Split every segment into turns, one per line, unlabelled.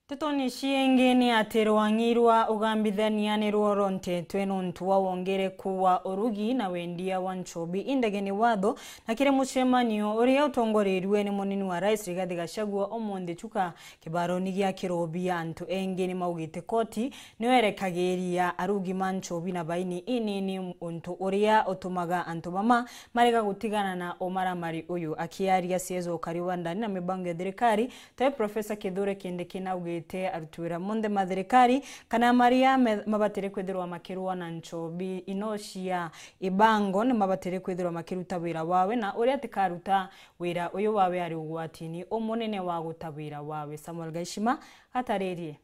Tetoni shiengeni aterwangirwa ugambithania ruoronte tweno ntuwa wongere kuwa orugi na wendia wa Nchoobi indegeni watho na kire mucemanio uria utongoreirwe ni munini wa rais Rigathi Gachagua omonde chuka kibaroni gia KIRUBIA antu engeni maugite koti niwerekagiria arugi ma Nchoobi na baini inini untu uria utumaga antu mama marega gutigana na omaramari uyu akiaria siezo kariwa ndani na mibango ya thirikari tae Profesa KINDIKI na arutuira monde mathirikari kana maria mabatire kwithirwa makirwa na Nchoobi inocia ibango ni mabatire kwithirwa makiruta wira wawe na uria tikaruta wira uyu wawe ari ugwatini omunene wa guta wira wawe. Samuel Gaishima ataririe.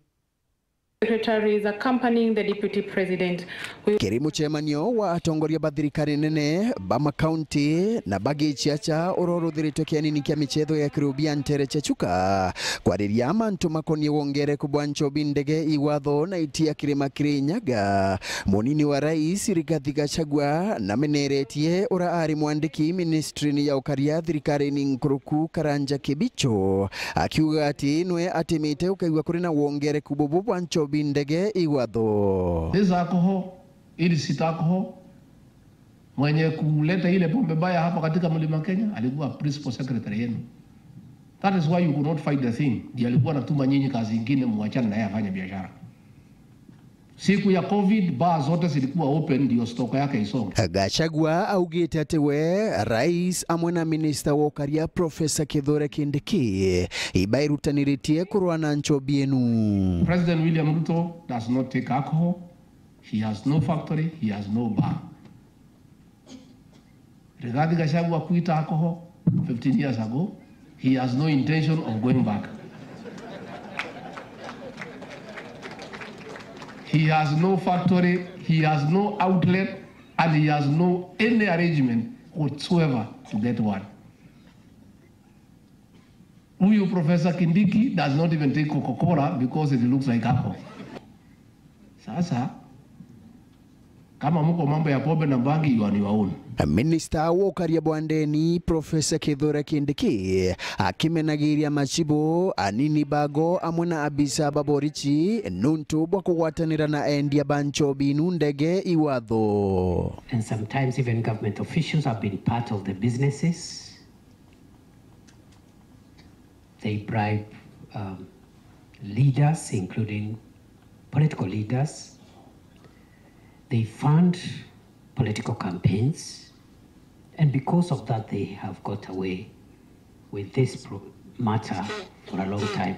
Secretaries accompanying the Deputy President.
Kiri mucemanio wa atongoria bathirikari nene Bama County na bagichiacha uroruthiritwe kienini kia michetho ya KIRUBIA Ntaira chechuka kwariria mantu makonie wongere kubwa Nchoobi ndege iwatho na itia kirima Kirinyaga. Munini wa rais Rigathi Gachagua na meneretie ura ari mwandiki ministry ya ukaria thirikari ni nkuruku Karanja Kibicho akiuga ati nwe atimite ukaigwa kuri na wongere kubwa Nchoobi ndege iwatho.
This alcohol, illicit alcohol, mwenye kuleta ile pombe baya hapa katika mlima Kenya alikuwa principal secretary yenu. That is why you could not fight the thing. Ndiye alikuwa anatuma nyinyi kazi nyingine muachane naye afanye biashara. Siku ya COVID bar zote zilikuwa open ndio stock yake isonge.
Gachagua augite ati we rais amwe na minister wa ukaria Profesa KINDIKI ibairutaniritie kurwa na Nchoobi enu.
President William Ruto does not take alcohol. He has no factory, he has no bar. Rigathi Gachagua quit alcohol 15 years ago. He has no intention of going back. He has no factory, he has no outlet, and he has no any arrangement whatsoever to get one. Huyu Professor Kindiki does not even take Coca-Cola because it looks like alcohol. Sasa, kama muko mambo ya pombe na bangi, you are on your own.
Minister wa ukaria bwandeni Profesa Kindiki akimenagiria MACIBU anini bago amuna abisa baborichi nuntu bwa kugwatanira na endia ba Nchoobi ndege iwatho.
And sometimes even government officials have been part of the businesses. They bribe leaders, including political leaders. They fund political campaigns. And because of that, they have got away with this matter for a long time.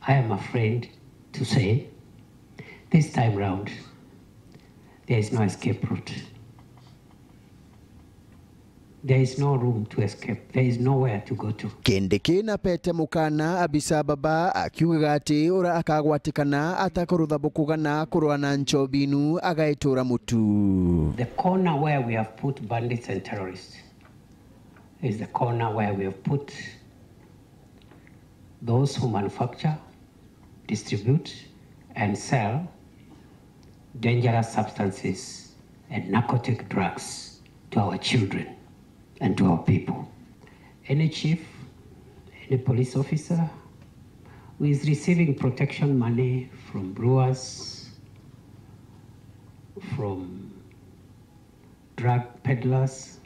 I am afraid to say, this time round, there is no escape route. There is no room to escape. There is nowhere to go to.
Kindiki na pete MUKANA abisa baba akiuga ati ura akagwatikana atakurutha bukugana kurwa na Nchoobi nu agaitura mutu.
The corner where we have put bandits and terrorists is the corner where we have put those who manufacture, distribute, and sell dangerous substances and narcotic drugs to our children and to our people. Any chief, any police officer who is receiving protection money from brewers, from drug peddlers,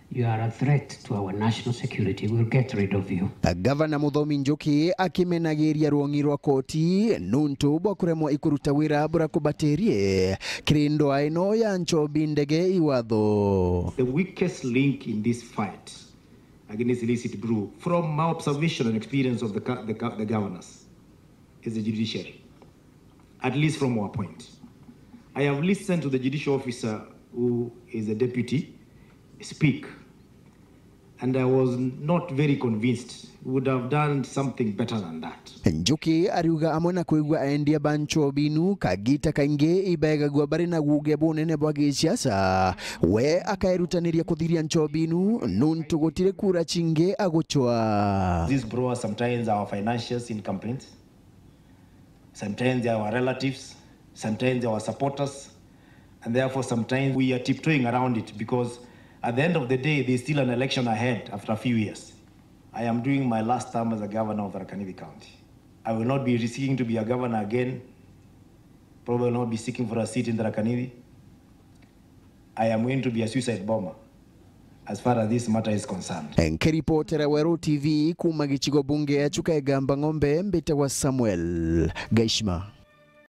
you are a threat to our national security. We'll get rid of you.
Governor Muthomi Njuki akimenagiria ruongi rwa koti nuntu bwa kuremwa ikuruta wira bura kubatirie kirindo aino ya Nchoobi ndege iwatho.
The weakest link in this fight against illicit brew, from my observation and experience of the governors, is the judiciary, at least from our point. I have listened to the judicial officer who is a deputy speak, and I was not very convinced. We would have done something better than that.
Njuki ariuga amona kuigwa endia ba Nchoobi nu kagita kainge ibega gwa bari na guge bunene bwa giciasa we akairutaniria kuthiria Nchoobi nu nuntu gutire kura chinge aguchwa.
These brewers sometimes are our financiers in complaints, sometimes they are our relatives, sometimes they are our supporters, and therefore sometimes we are tiptoeing around it because at the end of the day, there's still an election ahead after a few years. I am doing my last term as a governor of Tharaka Nithi County. I will not be seeking to be a governor again. Probably will not be seeking for a seat in Tharaka Nithi. I am going to be a suicide bomber as far as this matter is concerned.
Nkiripotera Weru TV kuma gichigo bunge ya chuka egamba ng'ombe mbita wa Samuel Gaishma.